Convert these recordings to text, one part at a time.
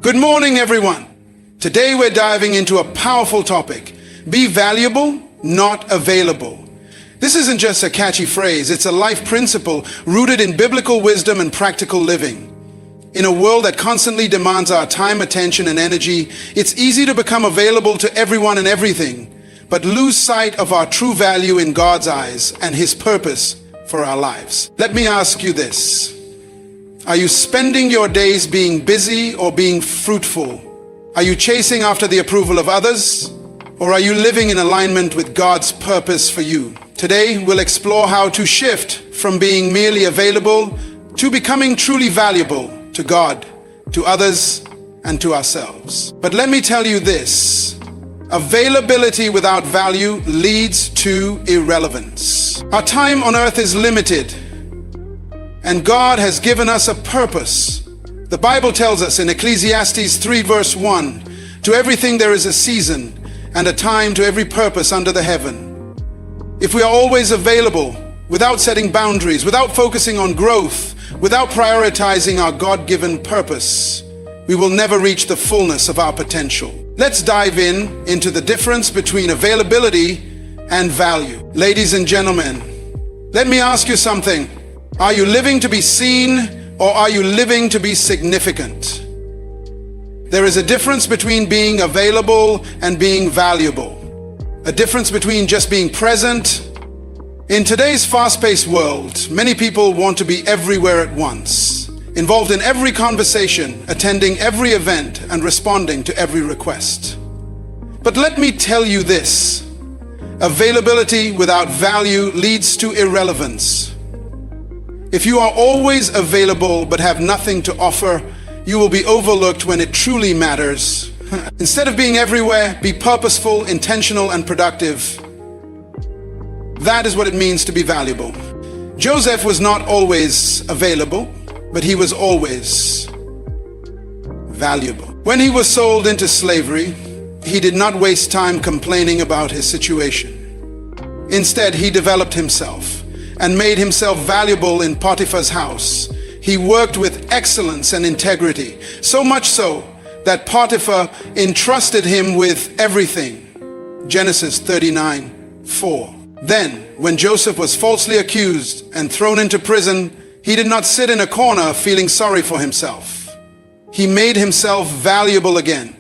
Good morning, everyone. Today we're diving into a powerful topic. Be valuable, not available. This isn't just a catchy phrase, it's a life principle rooted in biblical wisdom and practical living. In a world that constantly demands our time, attention, and energy, it's easy to become available to everyone and everything, but lose sight of our true value in God's eyes and His purpose for our lives. Let me ask you this. Are you spending your days being busy or being fruitful? Are you chasing after the approval of others? Or are you living in alignment with God's purpose for you? Today, we'll explore how to shift from being merely available to becoming truly valuable to God, to others, and to ourselves. But let me tell you this. Availability without value leads to irrelevance. Our time on earth is limited, and God has given us a purpose. The Bible tells us in Ecclesiastes 3 verse 1, to everything there is a season and a time to every purpose under the heaven. If we are always available, without setting boundaries, without focusing on growth, without prioritizing our God-given purpose, we will never reach the fullness of our potential. Let's dive into the difference between availability and value. Ladies and gentlemen, let me ask you something. Are you living to be seen, or are you living to be significant? There is a difference between being available and being valuable. A difference between just being present. In today's fast-paced world, many people want to be everywhere at once, involved in every conversation, attending every event, and responding to every request. But let me tell you this. Availability without value leads to irrelevance. If you are always available but have nothing to offer, you will be overlooked when it truly matters. Instead of being everywhere, be purposeful, intentional, and productive. That is what it means to be valuable. Joseph was not always available, but he was always valuable. When he was sold into slavery, he did not waste time complaining about his situation. Instead, he developed himself and made himself valuable in Potiphar's house. He worked with excellence and integrity, so much so that Potiphar entrusted him with everything. Genesis 39:4. Then, when Joseph was falsely accused and thrown into prison, he did not sit in a corner feeling sorry for himself. He made himself valuable again.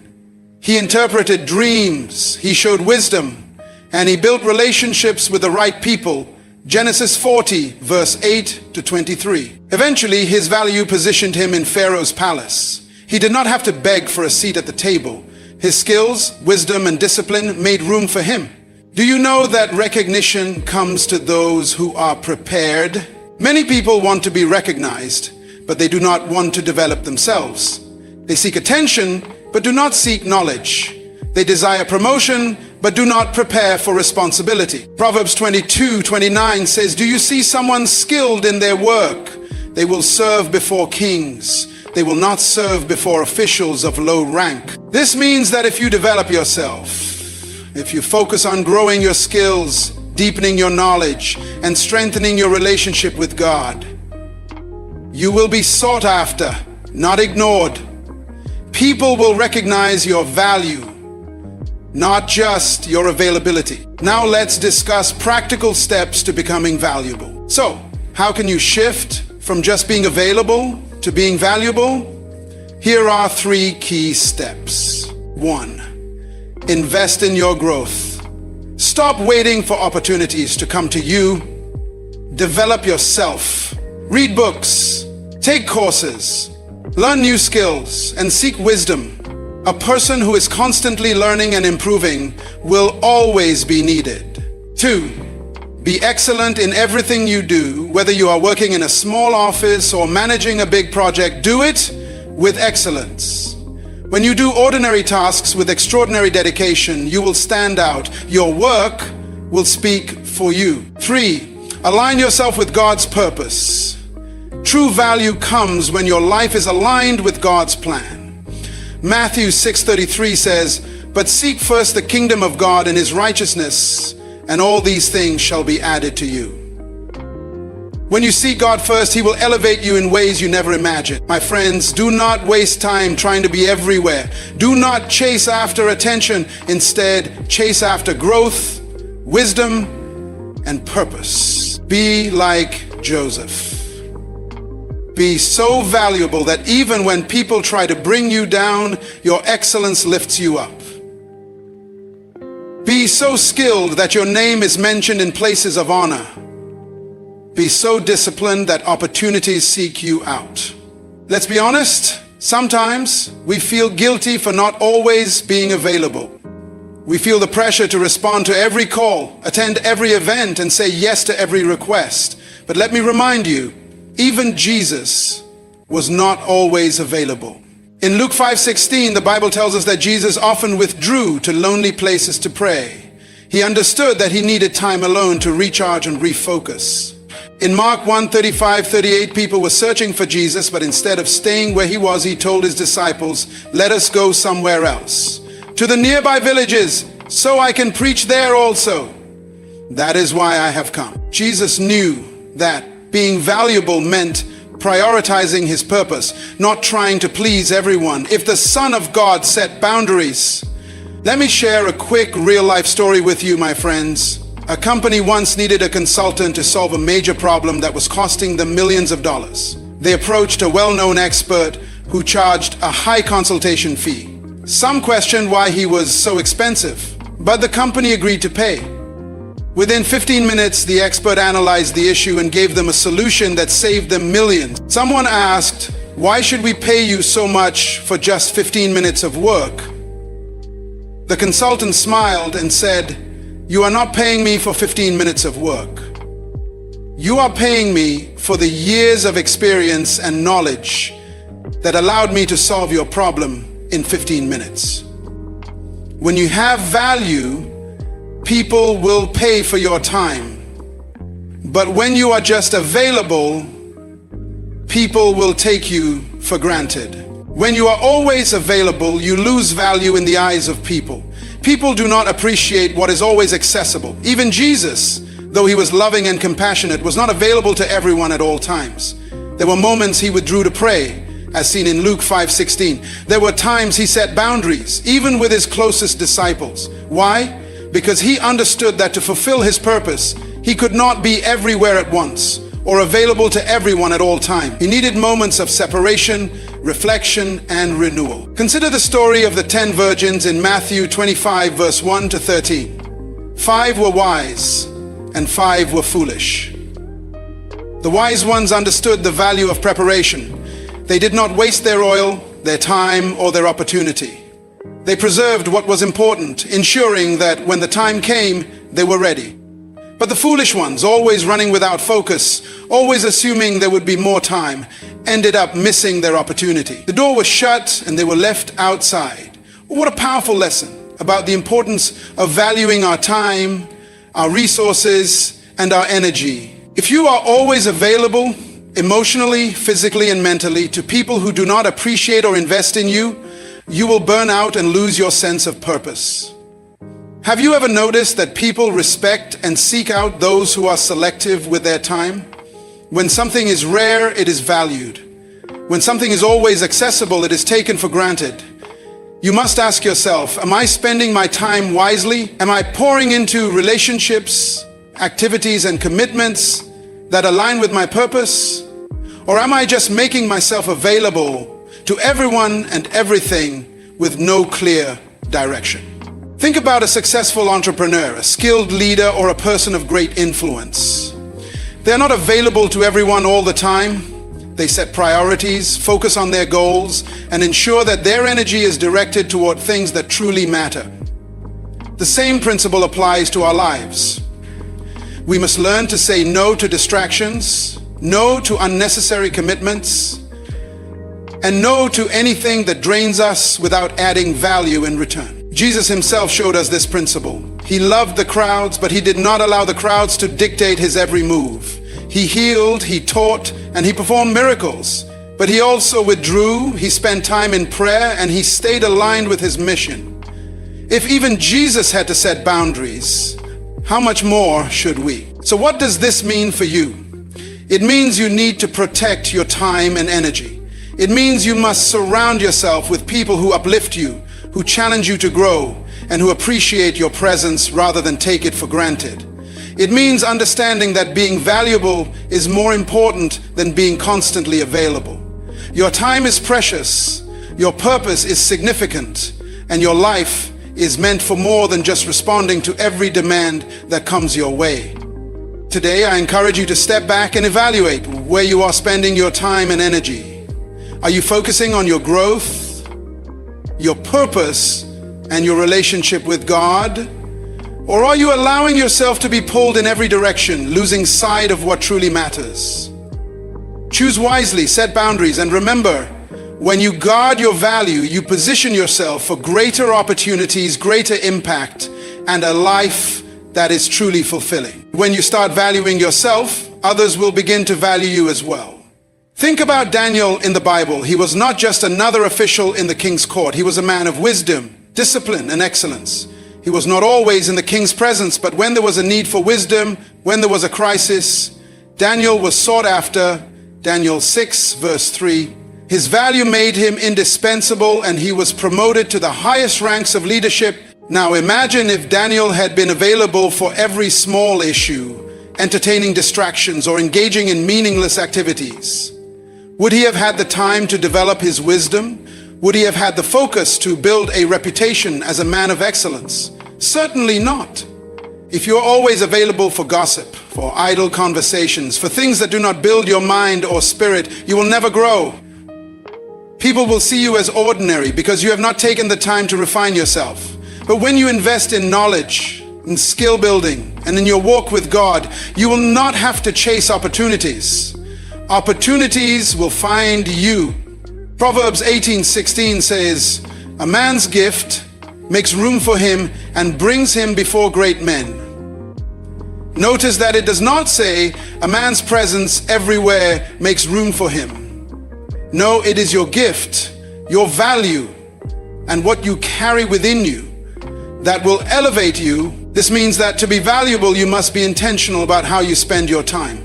He interpreted dreams, he showed wisdom, and he built relationships with the right people. Genesis 40, verse 8 to 23. Eventually, his value positioned him in Pharaoh's palace. He did not have to beg for a seat at the table. His skills, wisdom, and discipline made room for him. Do you know that recognition comes to those who are prepared? Many people want to be recognized, but they do not want to develop themselves. They seek attention, but do not seek knowledge. They desire promotion, but do not prepare for responsibility. Proverbs 22:29 says, do you see someone skilled in their work? They will serve before kings. They will not serve before officials of low rank. This means that if you develop yourself, if you focus on growing your skills, deepening your knowledge, and strengthening your relationship with God, you will be sought after, not ignored. People will recognize your value, not just your availability. Now let's discuss practical steps to becoming valuable. So, how can you shift from just being available to being valuable? Here are 3 key steps. 1. Invest in your growth. Stop waiting for opportunities to come to you. Develop yourself. Read books. Take courses. Learn new skills and seek wisdom. A person who is constantly learning and improving will always be needed. 2. Be excellent in everything you do, whether you are working in a small office or managing a big project. Do it with excellence. When you do ordinary tasks with extraordinary dedication, you will stand out. Your work will speak for you. 3. Align yourself with God's purpose. True value comes when your life is aligned with God's plan. Matthew 6:33 says, but seek first the kingdom of God and His righteousness, and all these things shall be added to you. When you seek God first, He will elevate you in ways you never imagined. My friends, do not waste time trying to be everywhere. Do not chase after attention. Instead, chase after growth, wisdom, and purpose. Be like Joseph. Be so valuable that even when people try to bring you down, your excellence lifts you up. Be so skilled that your name is mentioned in places of honor. Be so disciplined that opportunities seek you out. Let's be honest, sometimes we feel guilty for not always being available. We feel the pressure to respond to every call, attend every event, and say yes to every request. But let me remind you, even Jesus was not always available. In Luke 5:16, the Bible tells us that Jesus often withdrew to lonely places to pray. He understood that he needed time alone to recharge and refocus. In Mark 1:35-38, people were searching for Jesus, but instead of staying where he was, he told his disciples, "Let us go somewhere else, to the nearby villages, so I can preach there also. That is why I have come." Jesus knew that being valuable meant prioritizing his purpose, not trying to please everyone. If the Son of God set boundaries, let me share a quick real-life story with you, my friends. A company once needed a consultant to solve a major problem that was costing them millions of dollars. They approached a well-known expert who charged a high consultation fee. Some questioned why he was so expensive, but the company agreed to pay. Within 15 minutes, the expert analyzed the issue and gave them a solution that saved them millions. Someone asked, "Why should we pay you so much for just 15 minutes of work?" The consultant smiled and said, "You are not paying me for 15 minutes of work. You are paying me for the years of experience and knowledge that allowed me to solve your problem in 15 minutes." When you have value, people will pay for your time. But when you are just available, people will take you for granted. When you are always available, you lose value in the eyes of people. People do not appreciate what is always accessible. Even Jesus, though he was loving and compassionate, was not available to everyone at all times. There were moments he withdrew to pray, as seen in Luke 5:16. There were times he set boundaries, even with his closest disciples. Why? Because he understood that to fulfill his purpose, he could not be everywhere at once or available to everyone at all times. He needed moments of separation, reflection, and renewal. Consider the story of the 10 virgins in Matthew 25, verse 1-13. 5 were wise, and 5 were foolish. The wise ones understood the value of preparation. They did not waste their oil, their time, or their opportunity. They preserved what was important, ensuring that when the time came, they were ready. But the foolish ones, always running without focus, always assuming there would be more time, ended up missing their opportunity. The door was shut and they were left outside. What a powerful lesson about the importance of valuing our time, our resources, and our energy. If you are always available, emotionally, physically, and mentally, to people who do not appreciate or invest in you, you will burn out and lose your sense of purpose. Have you ever noticed that people respect and seek out those who are selective with their time? When something is rare, it is valued. When something is always accessible, it is taken for granted. You must ask yourself, am I spending my time wisely? Am I pouring into relationships, activities, and commitments that align with my purpose? Or am I just making myself available to everyone and everything with no clear direction? Think about a successful entrepreneur, a skilled leader, or a person of great influence. They're not available to everyone all the time. They set priorities, focus on their goals, and ensure that their energy is directed toward things that truly matter. The same principle applies to our lives. We must learn to say no to distractions, no to unnecessary commitments, and no to anything that drains us without adding value in return. Jesus himself showed us this principle. He loved the crowds, but he did not allow the crowds to dictate his every move. He healed, he taught, and he performed miracles. But he also withdrew, he spent time in prayer, and he stayed aligned with his mission. If even Jesus had to set boundaries, how much more should we? So what does this mean for you? It means you need to protect your time and energy. It means you must surround yourself with people who uplift you, who challenge you to grow, and who appreciate your presence rather than take it for granted. It means understanding that being valuable is more important than being constantly available. Your time is precious, your purpose is significant, and your life is meant for more than just responding to every demand that comes your way. Today, I encourage you to step back and evaluate where you are spending your time and energy. Are you focusing on your growth, your purpose, and your relationship with God? Or are you allowing yourself to be pulled in every direction, losing sight of what truly matters? Choose wisely, set boundaries, and remember, when you guard your value, you position yourself for greater opportunities, greater impact, and a life that is truly fulfilling. When you start valuing yourself, others will begin to value you as well. Think about Daniel in the Bible. He was not just another official in the king's court. He was a man of wisdom, discipline, and excellence. He was not always in the king's presence, but when there was a need for wisdom, when there was a crisis, Daniel was sought after. Daniel 6 verse 3. His value made him indispensable, and he was promoted to the highest ranks of leadership. Now imagine if Daniel had been available for every small issue, entertaining distractions or engaging in meaningless activities. Would he have had the time to develop his wisdom? Would he have had the focus to build a reputation as a man of excellence? Certainly not. If you're always available for gossip, for idle conversations, for things that do not build your mind or spirit, you will never grow. People will see you as ordinary because you have not taken the time to refine yourself. But when you invest in knowledge, in skill building, and in your walk with God, you will not have to chase opportunities. Opportunities will find you. Proverbs 18:16 says, "A man's gift makes room for him and brings him before great men." Notice that it does not say a man's presence everywhere makes room for him. No, it is your gift, your value, and what you carry within you that will elevate you. This means that to be valuable, you must be intentional about how you spend your time.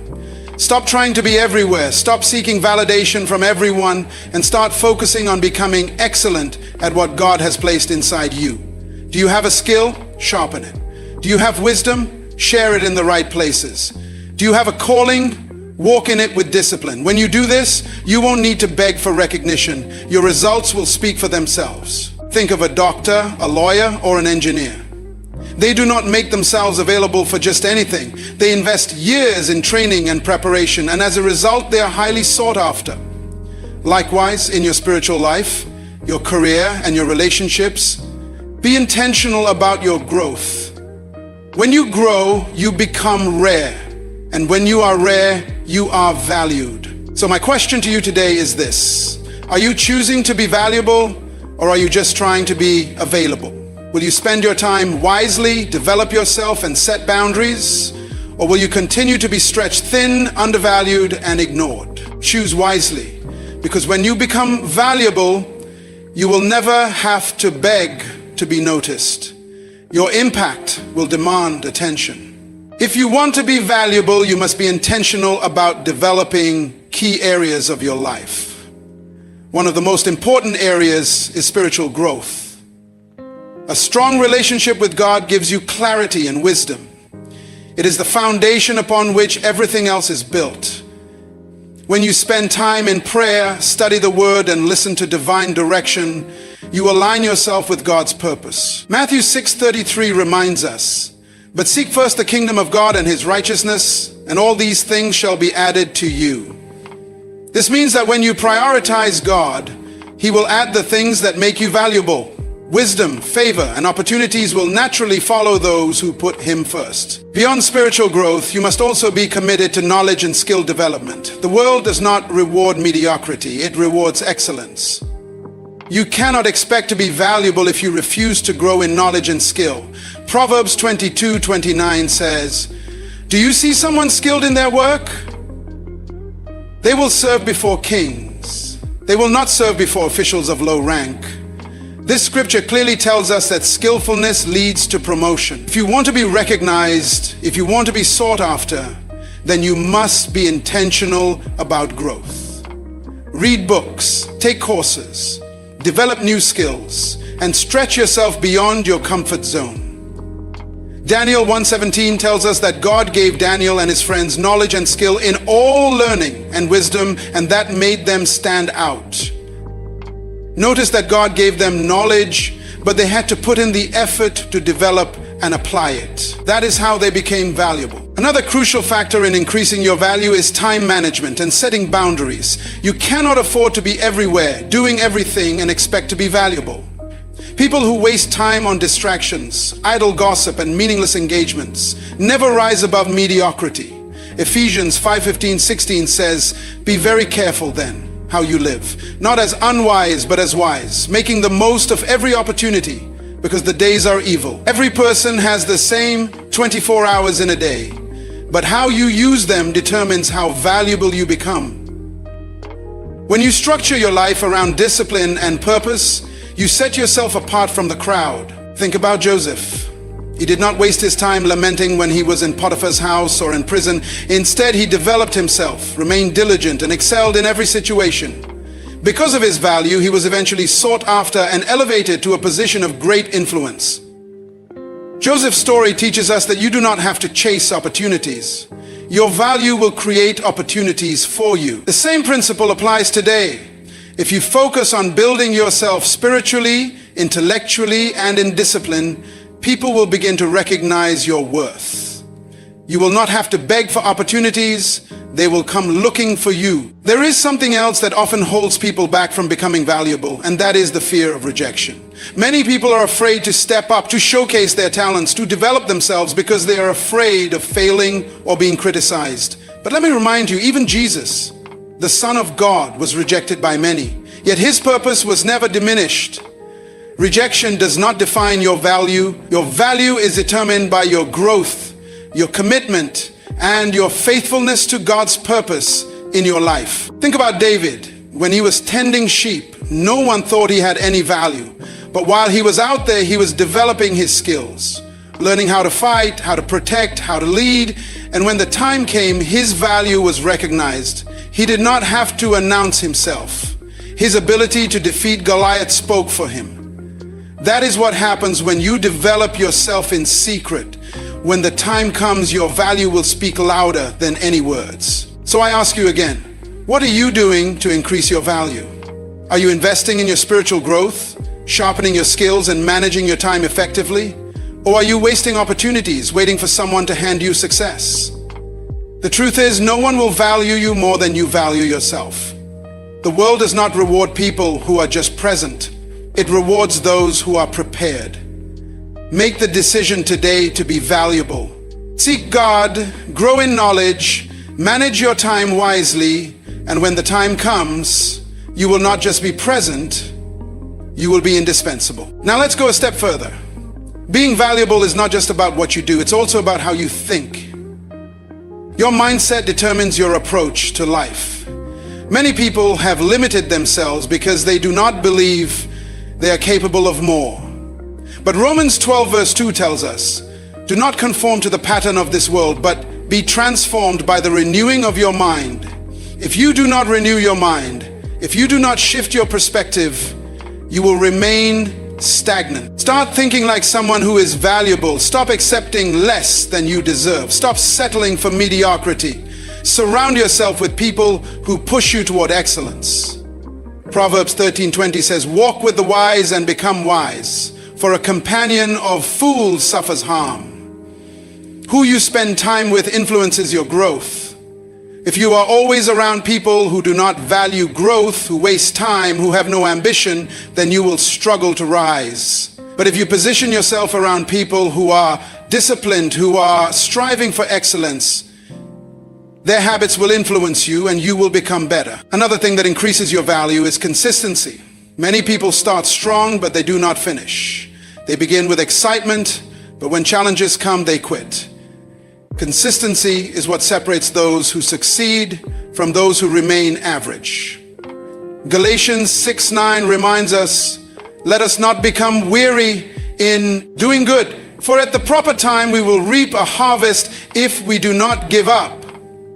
Stop trying to be everywhere. Stop seeking validation from everyone and start focusing on becoming excellent at what God has placed inside you. Do you have a skill? Sharpen it. Do you have wisdom? Share it in the right places. Do you have a calling? Walk in it with discipline. When you do this, you won't need to beg for recognition. Your results will speak for themselves. Think of a doctor, a lawyer, or an engineer. They do not make themselves available for just anything. They invest years in training and preparation, and as a result, they are highly sought after. Likewise, in your spiritual life, your career, and your relationships, be intentional about your growth. When you grow, you become rare. And when you are rare, you are valued. So my question to you today is this: are you choosing to be valuable, or are you just trying to be available? Will you spend your time wisely, develop yourself, and set boundaries? Or will you continue to be stretched thin, undervalued, and ignored? Choose wisely, because when you become valuable, you will never have to beg to be noticed. Your impact will demand attention. If you want to be valuable, you must be intentional about developing key areas of your life. One of the most important areas is spiritual growth. A strong relationship with God gives you clarity and wisdom. It is the foundation upon which everything else is built. When you spend time in prayer, study the Word, and listen to divine direction, you align yourself with God's purpose. Matthew 6:33 reminds us, "But seek first the kingdom of God and His righteousness, and all these things shall be added to you." This means that when you prioritize God, He will add the things that make you valuable. Wisdom, favor, and opportunities will naturally follow those who put Him first. Beyond spiritual growth, you must also be committed to knowledge and skill development. The world does not reward mediocrity, it rewards excellence. You cannot expect to be valuable if you refuse to grow in knowledge and skill. Proverbs 22:29 says, "Do you see someone skilled in their work? They will serve before kings. They will not serve before officials of low rank." This scripture clearly tells us that skillfulness leads to promotion. If you want to be recognized, if you want to be sought after, then you must be intentional about growth. Read books, take courses, develop new skills, and stretch yourself beyond your comfort zone. Daniel 1:17 tells us that God gave Daniel and his friends knowledge and skill in all learning and wisdom, and that made them stand out. Notice that God gave them knowledge, but they had to put in the effort to develop and apply it. That is how they became valuable. Another crucial factor in increasing your value is time management and setting boundaries. You cannot afford to be everywhere, doing everything, and expect to be valuable. People who waste time on distractions, idle gossip, and meaningless engagements never rise above mediocrity. Ephesians 5:15-16 says, "Be very careful then how you live, not as unwise but as wise, making the most of every opportunity, because the days are evil." Every person has the same 24 hours in a day, but how you use them determines how valuable you become. When you structure your life around discipline and purpose, you set yourself apart from the crowd. Think about Joseph. He did not waste his time lamenting when he was in Potiphar's house or in prison. Instead, he developed himself, remained diligent, and excelled in every situation. Because of his value, he was eventually sought after and elevated to a position of great influence. Joseph's story teaches us that you do not have to chase opportunities. Your value will create opportunities for you. The same principle applies today. If you focus on building yourself spiritually, intellectually, and in discipline, people will begin to recognize your worth. You will not have to beg for opportunities. They will come looking for you. There is something else that often holds people back from becoming valuable, and that is the fear of rejection. Many people are afraid to step up, to showcase their talents, to develop themselves because they are afraid of failing or being criticized. But let me remind you, even Jesus, the Son of God, was rejected by many, yet his purpose was never diminished. Rejection does not define your value. Your value is determined by your growth, your commitment, and your faithfulness to God's purpose in your life. Think about David. When he was tending sheep, no one thought he had any value. But while he was out there, he was developing his skills, learning how to fight, how to protect, how to lead. And when the time came, his value was recognized. He did not have to announce himself. His ability to defeat Goliath spoke for him. That is what happens when you develop yourself in secret. When the time comes, your value will speak louder than any words. So I ask you again, what are you doing to increase your value? Are you investing in your spiritual growth, sharpening your skills, and managing your time effectively? Or are you wasting opportunities, waiting for someone to hand you success? The truth is, no one will value you more than you value yourself. The world does not reward people who are just present. It rewards those who are prepared. Make the decision today to be valuable. Seek God, grow in knowledge, manage your time wisely, and when the time comes, you will not just be present, you will be indispensable. Now let's go a step further. Being valuable is not just about what you do, it's also about how you think. Your mindset determines your approach to life. Many people have limited themselves because they do not believe they are capable of more. But Romans 12 verse 2 tells us, "Do not conform to the pattern of this world, but be transformed by the renewing of your mind." If you do not renew your mind, if you do not shift your perspective, you will remain stagnant. Start thinking like someone who is valuable. Stop accepting less than you deserve. Stop settling for mediocrity. Surround yourself with people who push you toward excellence. Proverbs 13:20 says, "Walk with the wise and become wise, for a companion of fools suffers harm." Who you spend time with influences your growth. If you are always around people who do not value growth, who waste time, who have no ambition, then you will struggle to rise. But if you position yourself around people who are disciplined, who are striving for excellence, their habits will influence you and you will become better. Another thing that increases your value is consistency. Many people start strong, but they do not finish. They begin with excitement, but when challenges come, they quit. Consistency is what separates those who succeed from those who remain average. Galatians 6:9 reminds us, "Let us not become weary in doing good, for at the proper time we will reap a harvest if we do not give up."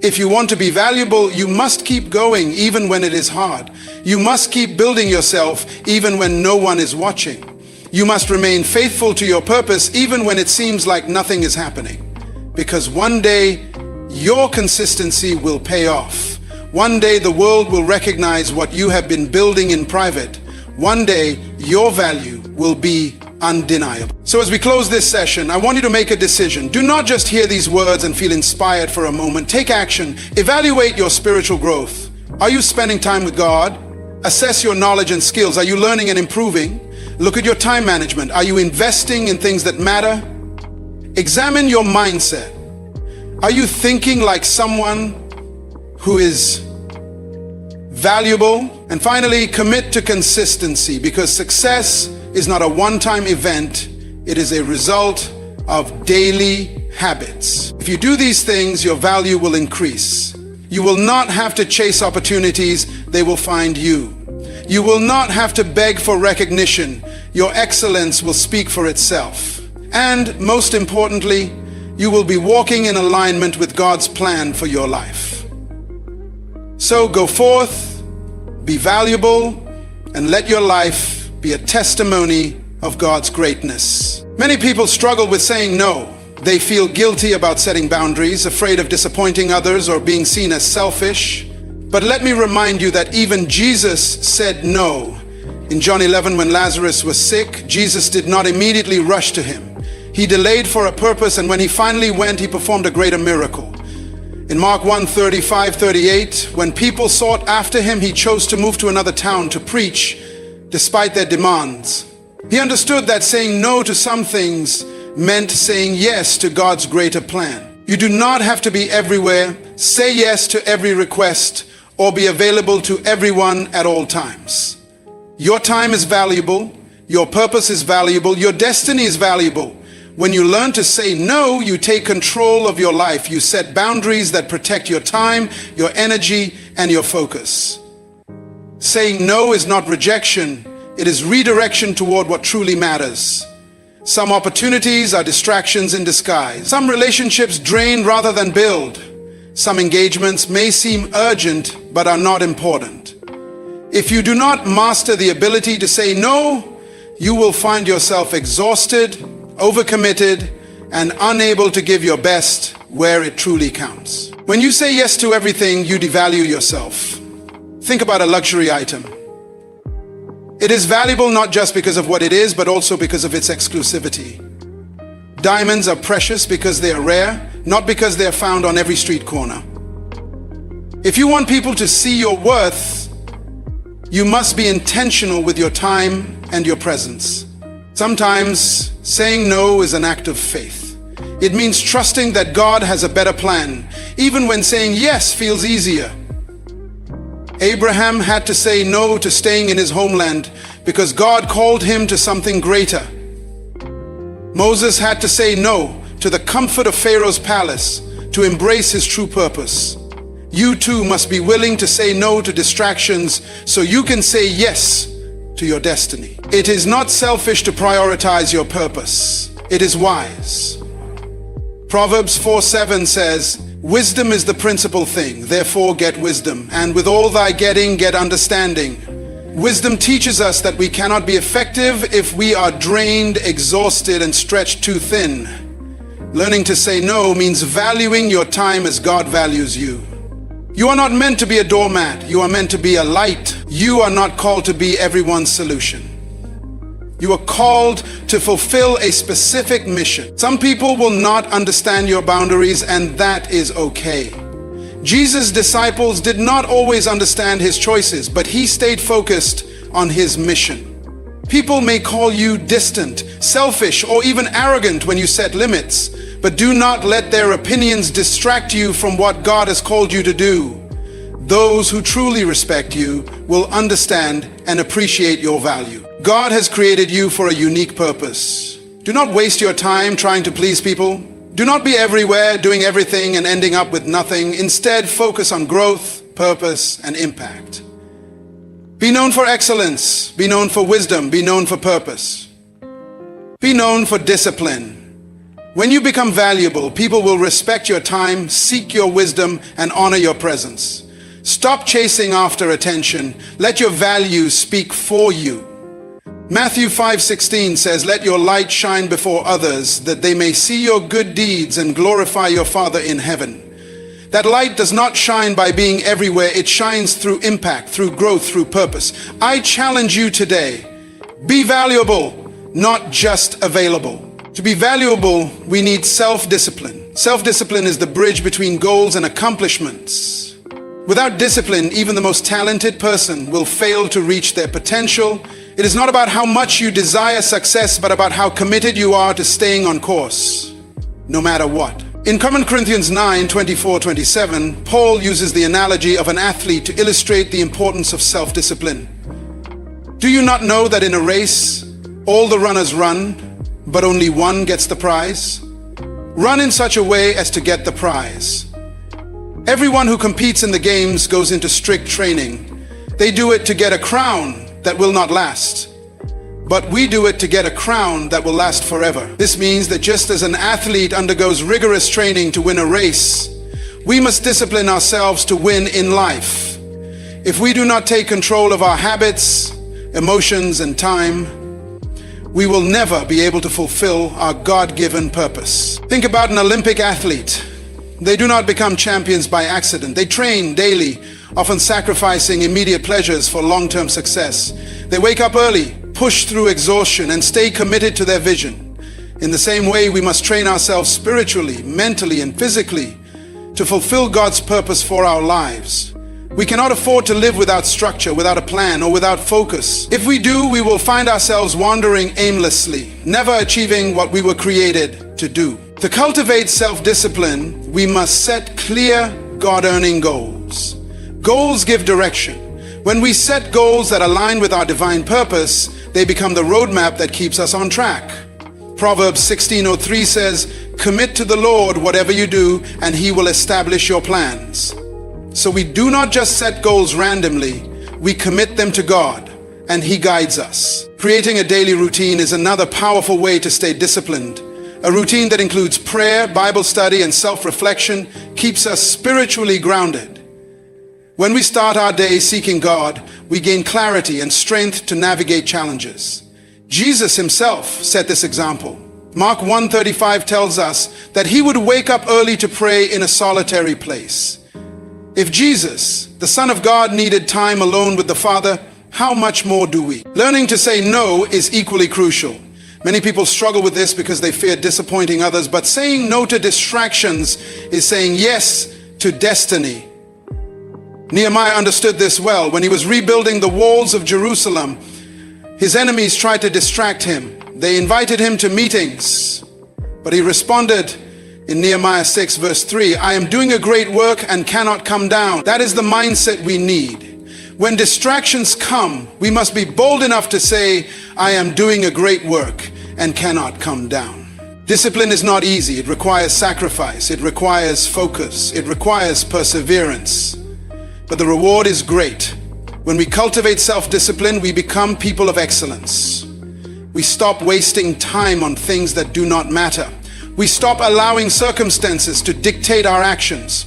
If you want to be valuable, you must keep going even when it is hard. You must keep building yourself even when no one is watching. You must remain faithful to your purpose even when it seems like nothing is happening. Because one day, your consistency will pay off. One day the world will recognize what you have been building in private. One day your value will be undeniable. So as we close this session, I want you to make a decision. Do not just hear these words and feel inspired for a moment. Take action. Evaluate your spiritual growth. Are you spending time with God? Assess your knowledge and skills. Are you learning and improving? Look at your time management. Are you investing in things that matter? Examine your mindset. Are you thinking like someone who is valuable? And finally, commit to consistency, because success is not a one-time event. It is a result of daily habits. If you do these things, your value will increase. You will not have to chase opportunities. They will find you. You will not have to beg for recognition. Your excellence will speak for itself. And most importantly, you will be walking in alignment with God's plan for your life. So go forth, be valuable, and let your life be a testimony of God's greatness. Many people struggle with saying no. They feel guilty about setting boundaries, afraid of disappointing others or being seen as selfish. But let me remind you that even Jesus said no. In John 11, when Lazarus was sick, Jesus did not immediately rush to him. He delayed for a purpose, and when he finally went, he performed a greater miracle. In Mark 1:35-38, when people sought after him, he chose to move to another town to preach despite their demands. He understood that saying no to some things meant saying yes to God's greater plan. You do not have to be everywhere, say yes to every request, or be available to everyone at all times. Your time is valuable, your purpose is valuable, your destiny is valuable. When you learn to say no, you take control of your life. You set boundaries that protect your time, your energy, and your focus. Saying no is not rejection, it is redirection toward what truly matters. Some opportunities are distractions in disguise. Some relationships drain rather than build. Some engagements may seem urgent but are not important. If you do not master the ability to say no, you will find yourself exhausted, overcommitted, and unable to give your best where it truly counts. When you say yes to everything, you devalue yourself. Think about a luxury item. It is valuable not just because of what it is, but also because of its exclusivity. Diamonds are precious because they are rare, not because they are found on every street corner. If you want people to see your worth, you must be intentional with your time and your presence. Sometimes saying no is an act of faith. It means trusting that God has a better plan, even when saying yes feels easier. Abraham had to say no to staying in his homeland because God called him to something greater. Moses had to say no to the comfort of Pharaoh's palace to embrace his true purpose. You too must be willing to say no to distractions so you can say yes to your destiny. It is not selfish to prioritize your purpose. It is wise. Proverbs 4:7 says, "Wisdom is the principal thing, therefore get wisdom, and with all thy getting, get understanding." Wisdom teaches us that we cannot be effective if we are drained, exhausted, and stretched too thin. Learning to say no means valuing your time as God values you. You are not meant to be a doormat. You are meant to be a light. You are not called to be everyone's solution. You are called to fulfill a specific mission. Some people will not understand your boundaries, and that is okay. Jesus' disciples did not always understand his choices, but he stayed focused on his mission. People may call you distant, selfish, or even arrogant when you set limits, but do not let their opinions distract you from what God has called you to do. Those who truly respect you will understand and appreciate your value. God has created you for a unique purpose. Do not waste your time trying to please people. Do not be everywhere, doing everything and ending up with nothing. Instead, focus on growth, purpose, and impact. Be known for excellence. Be known for wisdom. Be known for purpose. Be known for discipline. When you become valuable, people will respect your time, seek your wisdom, and honor your presence. Stop chasing after attention. Let your values speak for you. Matthew 5:16 says, "Let your light shine before others, that they may see your good deeds and glorify your Father in heaven." That light does not shine by being everywhere. It shines through impact, through growth, through purpose. I challenge you today, be valuable, not just available. To be valuable, we need self-discipline. Self-discipline is the bridge between goals and accomplishments. Without discipline, even the most talented person will fail to reach their potential. It is not about how much you desire success, but about how committed you are to staying on course, no matter what. In 1 Corinthians 9:24-27, Paul uses the analogy of an athlete to illustrate the importance of self-discipline. Do you not know that in a race, all the runners run, but only one gets the prize? Run in such a way as to get the prize. Everyone who competes in the games goes into strict training. They do it to get a crown that will not last. But we do it to get a crown that will last forever. This means that just as an athlete undergoes rigorous training to win a race, we must discipline ourselves to win in life. If we do not take control of our habits, emotions, and time, we will never be able to fulfill our God-given purpose. Think about an Olympic athlete. They do not become champions by accident. They train daily, often sacrificing immediate pleasures for long-term success. They wake up early, push through exhaustion, and stay committed to their vision. In the same way, we must train ourselves spiritually, mentally, and physically to fulfill God's purpose for our lives. We cannot afford to live without structure, without a plan, or without focus. If we do, we will find ourselves wandering aimlessly, never achieving what we were created to do. To cultivate self-discipline, we must set clear, God-earning goals. Goals give direction. When we set goals that align with our divine purpose, they become the roadmap that keeps us on track. Proverbs 16:03 says, "Commit to the Lord whatever you do, and He will establish your plans." So we do not just set goals randomly, we commit them to God, and He guides us. Creating a daily routine is another powerful way to stay disciplined. A routine that includes prayer, Bible study, and self-reflection keeps us spiritually grounded. When we start our day seeking God, we gain clarity and strength to navigate challenges. Jesus himself set this example. Mark 1:35 tells us that he would wake up early to pray in a solitary place. If Jesus, the Son of God, needed time alone with the Father, how much more do we? Learning to say no is equally crucial. Many people struggle with this because they fear disappointing others, but saying no to distractions is saying yes to destiny. Nehemiah understood this well. When he was rebuilding the walls of Jerusalem, his enemies tried to distract him. They invited him to meetings, but he responded in Nehemiah 6 verse 3, "I am doing a great work and cannot come down." That is the mindset we need. When distractions come, we must be bold enough to say, "I am doing a great work and cannot come down." Discipline is not easy. It requires sacrifice. It requires focus. It requires perseverance. But the reward is great. When we cultivate self-discipline, we become people of excellence. We stop wasting time on things that do not matter. We stop allowing circumstances to dictate our actions.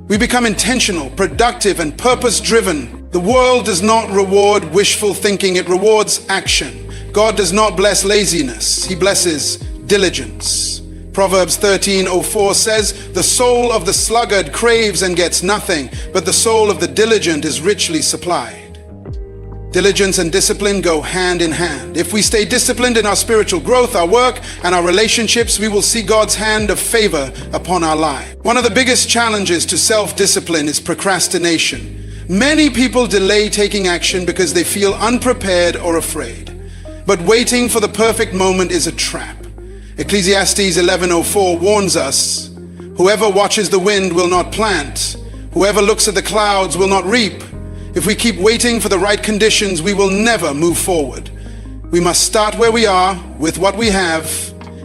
We become intentional, productive, and purpose-driven. The world does not reward wishful thinking, it rewards action. God does not bless laziness, He blesses diligence. Proverbs 13:04 says, "The soul of the sluggard craves and gets nothing, but the soul of the diligent is richly supplied." Diligence and discipline go hand in hand. If we stay disciplined in our spiritual growth, our work, and our relationships, we will see God's hand of favor upon our life. One of the biggest challenges to self-discipline is procrastination. Many people delay taking action because they feel unprepared or afraid. But waiting for the perfect moment is a trap. Ecclesiastes 11:04 warns us, "Whoever watches the wind will not plant. Whoever looks at the clouds will not reap." If we keep waiting for the right conditions, we will never move forward. We must start where we are, with what we have,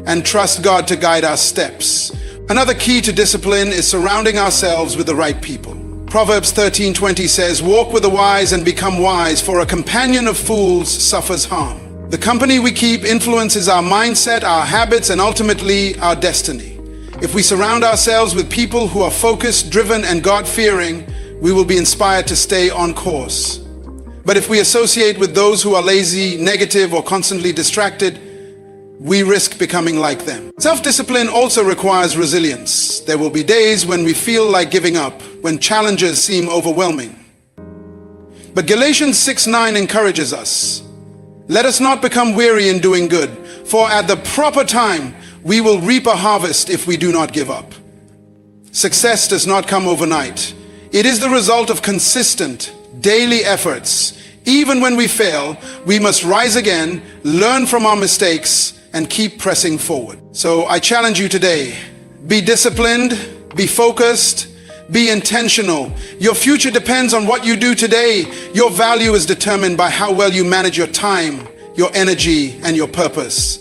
and trust God to guide our steps. Another key to discipline is surrounding ourselves with the right people. Proverbs 13:20 says, "Walk with the wise and become wise, for a companion of fools suffers harm." The company we keep influences our mindset, our habits, and ultimately our destiny. If we surround ourselves with people who are focused, driven, and God-fearing, we will be inspired to stay on course. But if we associate with those who are lazy, negative, or constantly distracted, we risk becoming like them. Self-discipline also requires resilience. There will be days when we feel like giving up, when challenges seem overwhelming. But Galatians 6:9 encourages us. Let us not become weary in doing good, for at the proper time we will reap a harvest if we do not give up. Success does not come overnight. It is the result of consistent, daily efforts. Even when we fail, we must rise again, learn from our mistakes, and keep pressing forward. So I challenge you today, be disciplined, be focused, be intentional. Your future depends on what you do today. Your value is determined by how well you manage your time, your energy, and your purpose.